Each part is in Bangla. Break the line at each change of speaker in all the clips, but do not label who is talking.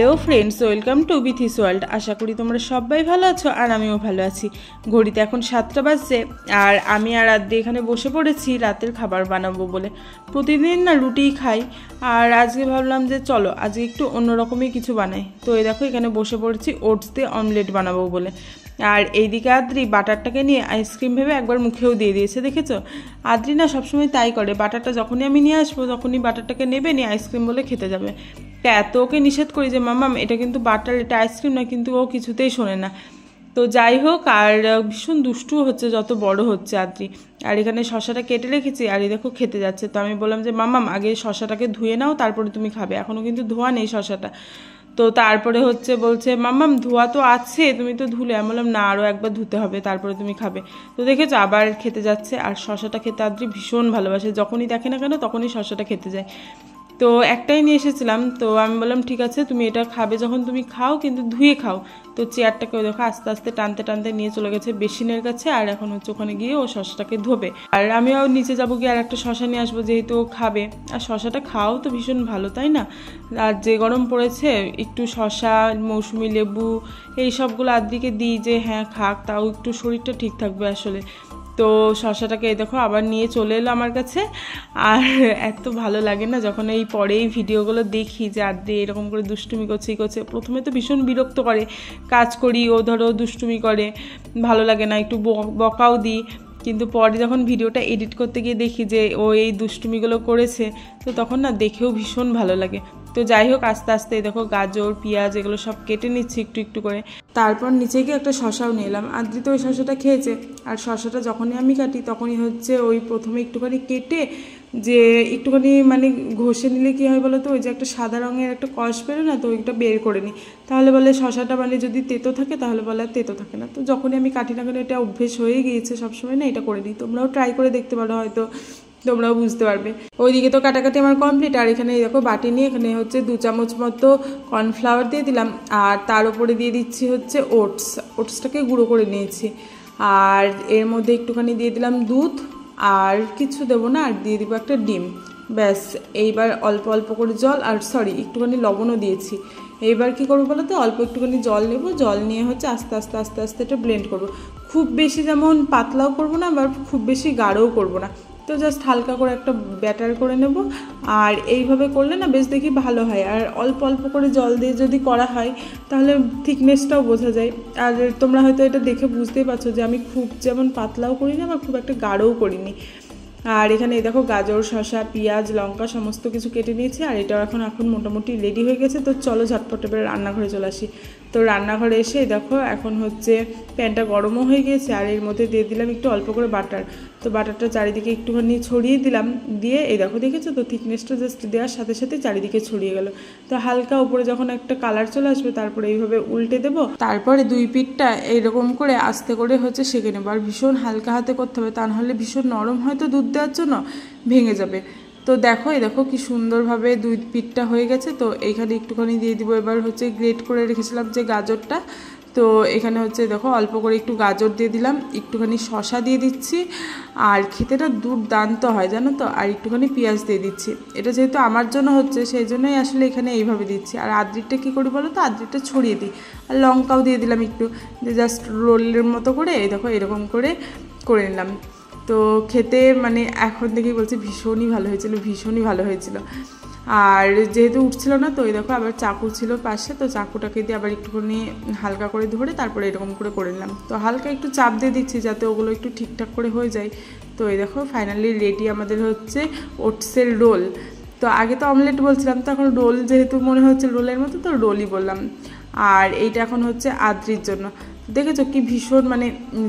হ্যালো ফ্রেন্ডস, ওয়েলকাম টু বিথিস ওয়ার্ল্ড। আশা করি তোমরা সবাই ভালো আছো আর আমিও ভালো আছি। ঘড়িতে এখন 7টা বাজছে আর আমি আর আদ্রি এখানে বসে পড়েছি রাতের খাবার বানাবো বলে। প্রতিদিন না রুটিই খাই, আর আজকে ভাবলাম যে চলো আজকে একটু অন্যরকমই কিছু বানাই। তো এই দেখো এখানে বসে পড়েছি ওটস দিয়ে অমলেট বানাবো বলে। আর এইদিকে আদ্রি বাটারটাকে নিয়ে আইসক্রিম ভেবে একবার মুখেও দিয়ে দিয়েছে, দেখেছো? আদ্রি না সবসময় তাই করে, বাটারটা যখনই আমি নিয়ে আসবো তখনই বাটারটাকে নেবে নিয়ে আইসক্রিম বলে খেতে যাবে। তা এত ওকে নিষেধ করি যে মাম্মাম এটা কিন্তু বাটার, এটা আইসক্রিম না, কিন্তু ও কিছুতেই শোনে না। তো যাই হোক, আর ভীষণ দুষ্টুও হচ্ছে যত বড় হচ্ছে আদ্রি। আর এখানে শশাটা কেটে রেখেছি আর এই দেখো খেতে যাচ্ছে। তো আমি বললাম যে মাম্মাম আগে শশাটাকে ধুয়ে নাও তারপরে তুমি খাবে, এখনও কিন্তু ধোয়া নেই শশাটা। তো তারপরে বলছে মাম্মাম ধোয়া তো আছে, তুমি তো ধুলে। আমি বললাম না, আরও একবার ধুতে হবে তারপরে তুমি খাবে। তো দেখেছো আবার খেতে যাচ্ছে। আর শশাটা খেতে আদ্রি ভীষণ ভালোবাসে, যখনই দেখে না কেন তখনই শশাটা খেতে যায়। তো একটাই নিয়ে এসেছিলাম, তো আমি বললাম ঠিক আছে তুমি এটা খাবে যখন তুমি খাও, কিন্তু ধুয়ে খাও। তো চেয়ারটাকে দেখো আস্তে আস্তে টানতে টানতে নিয়ে চলে গেছে বেসিনের কাছে, আর এখন ওখানে গিয়ে ও শশাটাকে ধোবে। আর আমিও নিচে যাবো গিয়ে আর একটা শশা নিয়ে আসবো, যেহেতু ও খাবে। আর শশাটা খাওয়াও তো ভীষণ ভালো, তাই না? আর যে গরম পড়েছে, একটু শশা, মৌসুমি লেবু এই সবগুলো আদ্রিকে দিই যে হ্যাঁ খাক, তাও একটু শরীরটা ঠিক থাকবে আসলে। তো শশাটাকে এই দেখো আবার নিয়ে চলে এলো আমার কাছে। আর এত ভালো লাগে না যখন এই পরে এই ভিডিওগুলো দেখি যে আদ্রি এরকম করে দুষ্টুমি করছে। প্রথমে তো ভীষণ বিরক্ত করে, কাজ করি ও ধরো দুষ্টুমি করে, ভালো লাগে না, একটু বকাও দিই। কিন্তু পরে যখন ভিডিওটা এডিট করতে গিয়ে দেখি যে ও এই দুষ্টুমিগুলো করেছে, তো তখন না দেখেও ভীষণ ভালো লাগে। তো যাই হোক আস্তে আস্তে দেখো গাজর পেঁয়াজ এগুলো সব কেটে নিচ্ছি একটু একটু করে। তারপর নিচে গিয়ে একটা শশাও নিলাম। আদ্রি তো ওই শশাটা খেয়েছে। আর শশাটা যখনই আমি কাটি তখনই ওই প্রথমে একটুখানি কেটে যে একটুখানি মানে ঘষে নিলে কী হয় বলো তো, ওই যে একটা সাদা রঙের একটা কষ বেরো না, তো ওইটা বের করে নিই। তাহলে বলে শশাটা মানে যদি তেতো থাকে তাহলে বলে আর তেতো থাকে না। তো যখনই আমি কাটি না কেন এটা অভ্যেস হয়ে গিয়েছে, সবসময় না এটা করে নিই। তোমরাও ট্রাই করে দেখতে পারো, হয়তো তোমরাও বুঝতে পারবে। ওইদিকে তো কাটাকাটি আমার কমপ্লিট। আর এখানে দেখো বাটি নিয়ে এখানে 2 চামচ মতো কর্নফ্লাওয়ার দিয়ে দিলাম, আর তার উপরে দিয়ে দিচ্ছি ওটসটাকে গুঁড়ো করে নিয়েছি। আর এর মধ্যে একটুখানি দিয়ে দিলাম দুধ, আর কিছু দেবো না, আর দিয়ে দিব একটা ডিম। ব্যাস, এইবার অল্প অল্প করে জল, আর একটুখানি লবণও দিয়েছি। এইবার কী করবো বলো তো, অল্প একটুখানি জল নেব, জল নিয়ে আস্তে আস্তে আস্তে আস্তে এটা ব্লেন্ড করবো। খুব বেশি যেমন পাতলাও করবো না, আবার খুব বেশি গাঢ়ও করবো না, তো জাস্ট হালকা করে একটা ব্যাটার করে নেব। আর এইভাবে করলে না বেশ দেখি ভালো হয়। আর অল্প অল্প করে জল দিয়ে যদি করা হয় তাহলে থিকনেসটাও বোঝা যায়। আর তোমরা হয়তো এটা দেখে বুঝতেই পারছো যে আমি খুব যেমন পাতলাও করি না, বা খুব একটা গাঢ়ও করিনি। আর এখানে দেখো গাজর, শশা, পেঁয়াজ, লঙ্কা সমস্ত কিছু কেটে নিয়েছি। আর এটাও এখন মোটামুটি রেডি হয়ে গেছে। তো চলো ঝটপট এবার রান্নাঘরে চলে আসি। তো রান্নাঘরে এসে দেখো এখন প্যানটা গরমও হয়ে গিয়েছে, আর এর মধ্যে দিয়ে দিলাম একটু অল্প করে বাটার। তো বাটারটা চারিদিকে একটুখানি ছড়িয়ে দিলাম, দিয়ে এই দেখো দেখেছো তো থিকনেসটা জাস্ট দেওয়ার সাথে সাথে চারিদিকে ছড়িয়ে গেল। তো হালকা উপরে যখন একটা কালার চলে আসবে তারপরে এইভাবে উল্টে দেবো। তারপরে দুই পিঠটা এইরকম করে আস্তে করে সেঁকে নেবো। আর ভীষণ হালকা হাতে করতে হবে, তা নাহলে ভীষণ নরম হয়তো দুধ দেওয়ার জন্য ভেঙে যাবে। তো দেখো কি সুন্দরভাবে দুই পিঠটা হয়ে গেছে। তো এইখানে একটুখানি দিয়ে দিব এবার গ্রেট করে রেখেছিলাম যে গাজরটা। তো এখানে দেখো অল্প করে একটু গাজর দিয়ে দিলাম, একটুখানি শশা দিয়ে দিচ্ছি। আর খেতেটা দুর্দান্ত হয় জানো তো। আর একটুখানি পেঁয়াজ দিয়ে দিচ্ছি। এটা যেহেতু আমার জন্য সেই জন্যই আসলে এখানে এইভাবে দিচ্ছি। আর আদ্রিটা কী করি বলো তো, আদ্রিটা ছড়িয়ে দিই। আর লঙ্কাও দিয়ে দিলাম একটু, যে জাস্ট রোলের মতো করে দেখো এরকম করে নিলাম। তো খেতে মানে এখন দেখেই বলছি ভীষণই ভালো হয়েছিল। আর যেহেতু উঠছিল না, তো দেখো আবার চাকু ছিল পাশে, তো চাকুটাকে দিয়ে আবার একটুখানি হালকা করে ধরে তারপরে এরকম করে নিলাম। তো হালকা একটু চাপ দিয়ে দিচ্ছি যাতে ওগুলো একটু ঠিকঠাক করে হয়ে যায়। তো দেখো ফাইনালি রেডি আমাদের ওটসের রোল। তো আগে তো অমলেট বলছিলাম, তো এখন রোল যেহেতু মনে হচ্ছে রোলের মতো, তো রোলই বললাম। আর এইটা এখন আদ্রির জন্য। দেখেছো কি ভীষণ মানে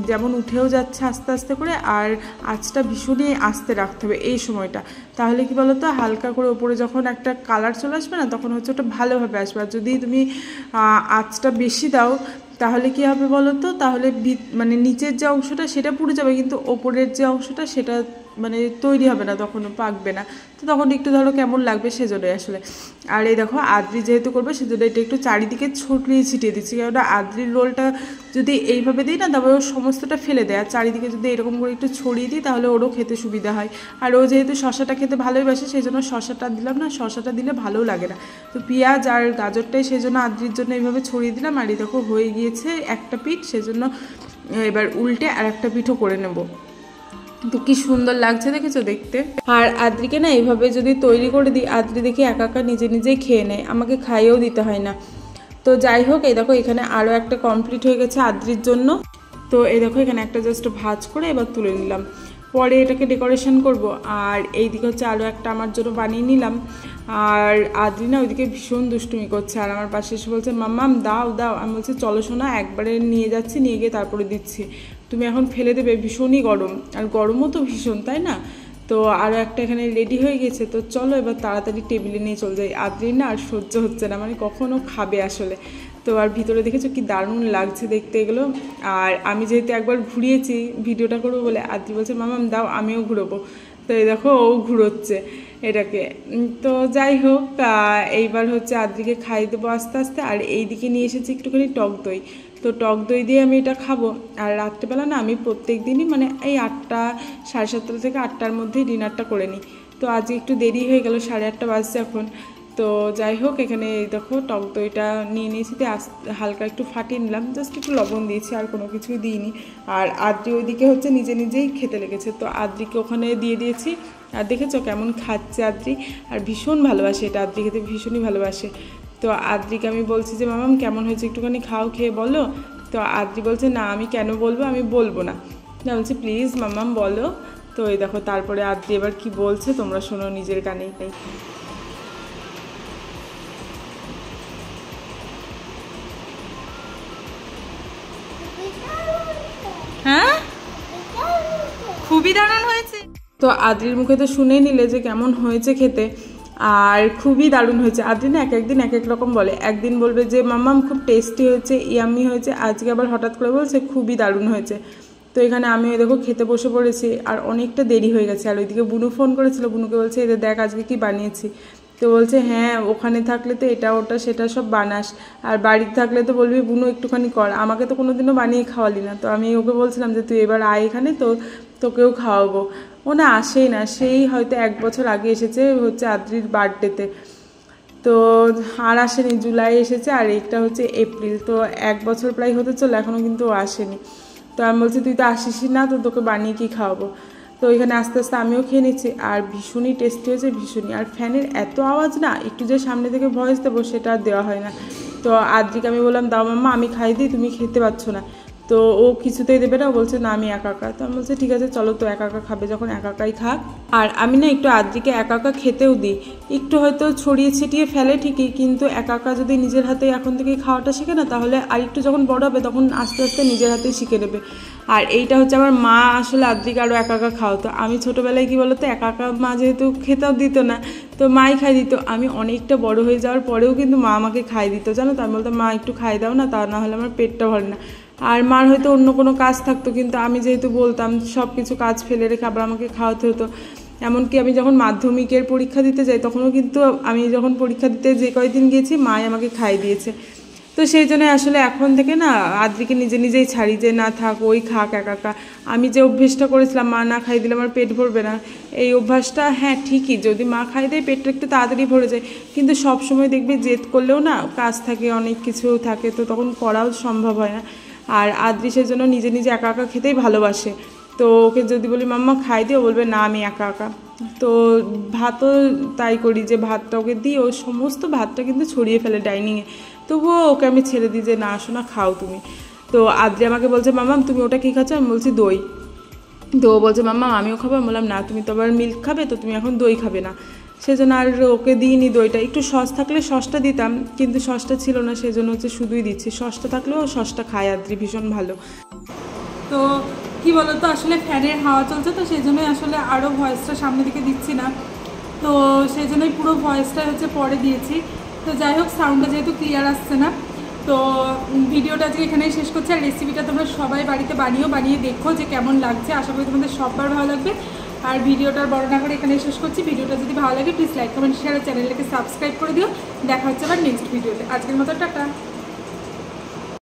যেমন উঠেও যাচ্ছে আস্তে আস্তে করে, আর আঁচটা ভীষণই আস্তে রাখতে হবে এই সময়টা। তাহলে কি বলো তো, হালকা করে ওপরে যখন একটা কালার চলে আসবে না, তখন ওটা ভালোভাবে আসবে। আর যদি তুমি আঁচটা বেশি দাও তাহলে কি হবে বলো তো, তাহলে মানে নিচের যে অংশটা সেটা পুড়ে যাবে, কিন্তু ওপরের যে অংশটা সেটা মানে তৈরি হবে না, তখনও পাকবে না। তো তখন একটু ধরো কেমন লাগবে, সেজন্যই আসলে। আর এই দেখো আদ্রি যেহেতু করবে সেজন্য এটা একটু চারিদিকে ছড়িয়ে ছিটিয়ে দিচ্ছি, কেননা আদ্রির রোলটা যদি এইভাবে দিই না তারপরে ও সমস্তটা ফেলে দেয়, আর চারিদিকে যদি এরকম করে একটু ছড়িয়ে দিই তাহলে ওরও খেতে সুবিধা হয়। আর ও যেহেতু শশাটা খেতে ভালোই বাসে সেই জন্য শশাটা দিলাম না, শশাটা দিলে ভালোও লাগে না। তো পেঁয়াজ আর গাজরটাই সেই জন্য আদ্রির জন্য এইভাবে ছড়িয়ে দিলাম। আর এই দেখো হয়ে গিয়েছে একটা পিঠ, সেজন্য এবার উল্টে আর একটা পিঠও করে নেব। তো কি সুন্দর লাগছে দেখেছো দেখতে। আর আদ্রিকে না এইভাবে যদি তৈরি করে দিই, আদ্রি দেখি একা একা নিজে নিজেই খেয়ে নেয়, আমাকে খাইয়েও দিতে হয় না। তো যাই হোক, এই দেখো এখানে আরও একটা কমপ্লিট হয়ে গেছে আদ্রির জন্য। তো এই দেখো এখানে একটা জাস্ট ভাজ করে এবার তুলে নিলাম, পরে এটাকে ডেকোরেশন করব। আর এই দিকে হচ্ছে আরও একটা আমার জন্য বানিয়ে নিলাম। আর আদ্রি না ওইদিকে ভীষণ দুষ্টুমি করছে, আর আমার পাশে এসে বলছে মাম্মাম দাও দাও। আমি বলছি চলো শোনা, একবারে নিয়ে যাচ্ছি, নিয়ে গিয়ে তারপরে দিচ্ছি, তুমি এখন ফেলে দেবে, ভীষণই গরম, আর গরমও তো ভীষণ, তাই না? তো আরও একটা এখানে রেডি হয়ে গেছে, তো চলো এবার তাড়াতাড়ি টেবিলে নিয়ে চলে যাই। আদ্রি না আর সহ্য হচ্ছে না, মানে কখনও খাবে আসলে। তো আর ভিতরে দেখেছো কি দারুণ লাগছে দেখতে এগুলো। আর আমি যেহেতু একবার ঘুরিয়েছি ভিডিওটা করবো বলে, আদ্রি বলছে মামাম দাও আমিও ঘুরোবো। তো এই দেখো ও ঘুরোচ্ছে এটাকে। তো যাই হোক, এইবার হচ্ছে আদ্রিকে খাইয়ে দেবো আস্তে আস্তে। আর এই দিকে নিয়ে এসেছি একটুখানি টক দই, তো টক দই দিয়ে আমি এটা খাবো। আর রাত্রেবেলা না আমি প্রত্যেক দিনই মানে এই 8টা 7:30 থেকে 8টার মধ্যেই ডিনারটা করে নিই। তো আজকে একটু দেরি হয়ে গেল, 8:30 বাজছে এখন। তো যাই হোক, এখানে দেখো টক দইটা নিয়ে নিয়েছি, হালকা একটু ফাটিয়ে নিলাম, জাস্ট একটু লবণ দিয়েছি, আর কোনো কিছুই দিইনি। আর আদ্রি ওইদিকে হচ্ছে নিজে নিজেই খেতে লেগেছে, তো আদ্রিকে ওখানে দিয়ে দিয়েছি। আর দেখেছো কেমন খাচ্ছে আদ্রি, আর ভীষণ ভালোবাসে এটা, আদ্রি খেতে ভীষণই ভালোবাসে। তো আদ্রিকে আমি বলছি যে মামাম কেমন হয়েছে একটুখানি খাও, খেয়ে বলো। তো আদ্রি বলছে না আমি কেন বলবো, আমি বলবো না। বলছি প্লিজ মামাম বলো। তো এই দেখো তারপরে আদ্রি এবার কি বলছে তোমরা শোনো নিজের কানেই। হ্যাঁ খুবই দারুণ হয়েছে। তো আদ্রির মুখে তো শুনেই নিলে যে কেমন হয়েছে খেতে, আর খুবই দারুণ হয়েছে। আদ্রি না এক একদিন এক এক রকম বলে, একদিন বলবে যে মাম্মাম খুব টেস্টি হয়েছে, ইয়াম্মি হয়েছে, আজকে আবার হঠাৎ করে বলছে খুবই দারুণ হয়েছে। তো এখানে আমি ওই দেখো খেতে বসে পড়েছি, আর অনেকটা দেরি হয়ে গেছে। আর ওইদিকে বুনু ফোন করেছিল, বুনুকে বলছে এদের দেখ আজকে কি বানিয়েছি। তো বলছে হ্যাঁ ওখানে থাকলে তো এটা ওটা সেটা সব বানাস, আর বাড়িতে থাকলে তো বলবি বুনু একটুখানি কর, আমাকে তো কোনোদিনও বানিয়ে খাওয়ালি না। তো আমি ওকে বলছিলাম যে তুই এবার আয় এখানে, তো তোকেও খাওয়াবো। ও না আসেই না, সেই হয়তো 1 বছর আগে এসেছে হচ্ছে আদ্রির বার্থডেতে, তো আর আসেনি। জুলাই এসেছে আর এটা হচ্ছে এপ্রিল, তো 1 বছর প্রায় হতে চলো এখনও কিন্তু ও আসেনি। তো আমি বলছি তুই তো আসিসই না, তো তোকে বানিয়ে কি খাওয়াবো। তো এখানে আস্তে আস্তে আমিও খেয়ে নিচ্ছি, আর ভীষণই টেস্টি হয়েছে ভীষণই। আর ফ্যানের এত আওয়াজ না, একটু যে সামনে থেকে ভয়েস দেবো সেটা আর দেওয়া হয় না। তো আদ্রিকে আমি বললাম দাও মাম্মা আমি খাই দিই, তুমি খেতে পারছো না। তো ও কিছুতেই দেবে না, বলছে না আমি একা একা। তো আমি বলছি ঠিক আছে চলো, তো একা একা খাবে যখন একা একাই খাক। আর আমি না একটু আদ্রিকে একা একা খেতেও দিই, একটু হয়তো ছড়িয়ে ছিটিয়ে ফেলে ঠিকই, কিন্তু একা একা যদি নিজের হাতে এখন থেকেই খাওয়াটা শেখে না, তাহলে আর একটু যখন বড় হবে তখন আস্তে আস্তে নিজের হাতেই শিখে নেবে। আর এইটা হচ্ছে আমার মা আসলে আদ্রিকে আরও একা একা খাওয়াতো। আমি ছোটোবেলায় কী বলতো, একা একা মা যেহেতু খেতেও দিত না, তো মাই খাই দিত। আমি অনেকটা বড় হয়ে যাওয়ার পরেও কিন্তু মা আমাকে খাই দিত, জানো তো। আমি বলতাম মা একটু খাই দাও না, তা না হলে আমার পেটটা ভরে না। আর মার হয়তো অন্য কোনো কাজ থাকতো, কিন্তু আমি যেহেতু বলতাম সব কিছু কাজ ফেলে রেখে আবার আমাকে খাওয়াতে হতো। এমনকি আমি যখন মাধ্যমিকের পরীক্ষা দিতে যাই তখনও কিন্তু আমি যখন পরীক্ষা দিতে যে কয়েকদিন গিয়েছি মাই আমাকে খাই দিয়েছে। তো সেই জন্য আসলে এখন থেকে না আদ্রিকে নিজে নিজেই ছাড়ি, যে না থাক ওই খাক একা একা। আমি যে অভ্যেসটা করেছিলাম মা না খাই দিলে আমার পেট ভরবে না, এই অভ্যাসটা হ্যাঁ ঠিকই, যদি মা খাই দেয় পেটটা একটু তাড়াতাড়ি ভরে যায়, কিন্তু সব সময় দেখবে জেদ করলেও না কাজ থাকে, অনেক কিছু থাকে, তো তখন করাও সম্ভব হয় না। আর আদ্রি সেই জন্য নিজে নিজে একা একা খেতেই ভালোবাসে। তো ওকে যদি বলি মাম্মা খাই দিও, বলবে না আমি একা একা। তো ভাতও তাই করি, যে ভাতটা ওকে দিই, ও সমস্ত ভাতটা কিন্তু ছড়িয়ে ফেলে ডাইনিংয়ে, তবুও ওকে আমি ছেড়ে দিই যে না আসো না খাও তুমি। তো আদ্রি আমাকে বলছে মাম্মাম তুমি ওটা কী খাচ্ছ, আমি বলছি দই। তো ও বলছে মাম্মাম আমিও খাবো, আমি বললাম না তুমি তো আবার মিল্ক খাবে, তো তুমি এখন দই খাবে না। সেজন্য আর ওকে দিইনি দইটা। একটু সস থাকলে সসটা দিতাম, কিন্তু সসটা ছিল না, সেজন্য হচ্ছে শুধুই দিচ্ছি। সসটা থাকলেও সসটা খায় আদ্রি ভীষণ ভালো। তো কি বলতো, আসলে ফ্যানের হাওয়া চলছে, তো সেই জন্যই আসলে আরও ভয়েসটা সামনে দিকে দিচ্ছি না, তো সেই জন্যই পুরো ভয়েসটা হচ্ছে পরে দিয়েছি। তো যাই হোক, সাউন্ডটা যেহেতু ক্লিয়ার আসছে না,
তো ভিডিওটা আজকে এখানেই শেষ করছি। আর রেসিপিটা তোমরা সবাই বাড়িতে বানিয়ে দেখো যে কেমন লাগছে। আশা করি তোমাদের সবার ভালো লাগবে। আর ভিডিওটার বর্ণনা করে এখানেই শেষ করছি। ভিডিওটা যদি ভালো লাগে প্লিজ লাইক কমেন্ট শেয়ার আর চ্যানেলটাকে সাবস্ক্রাইব করে দিও। দেখা হচ্ছে আবার নেক্সট ভিডিওতে। আজকের মতো টাটা।